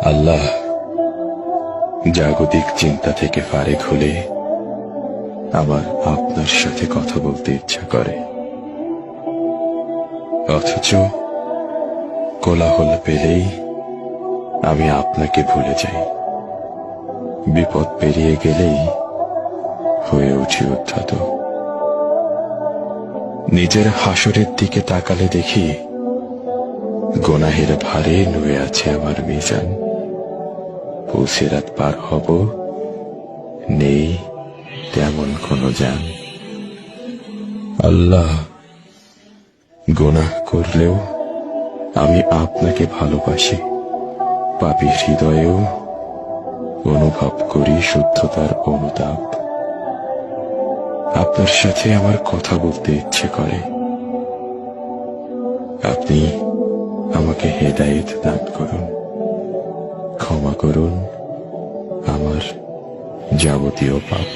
আল্লাহ, জাগতিক চিন্তা থেকে ফারেক হলে আমার আপনার সাথে কথা বলতে ইচ্ছা করে, অথচ কোলাহল পেলেই আমি আপনাকে ভুলে যাই। বিপদ পেরিয়ে গেলেই হয়ে উঠি উদ্ধত। নিজের হাসরের দিকে তাকালে দেখি গুনাহের ভারে নুয়ে আছে আমার মিজান। পুসিরাত পার হব, নেই তেমন কোনো জান। আল্লাহ, গুনাহ করলেও আমি আপনাকে ভালোবাসি। পাপী হৃদয়েও অনুভব করি শুদ্ধতার অনুতাপ। আপনার সাথে আমার কথা বলতে ইচ্ছে করে। আপনি আমাকে হেদায়েত দান করুন, ক্ষমা করুন আমার যাবতীয় পাপ।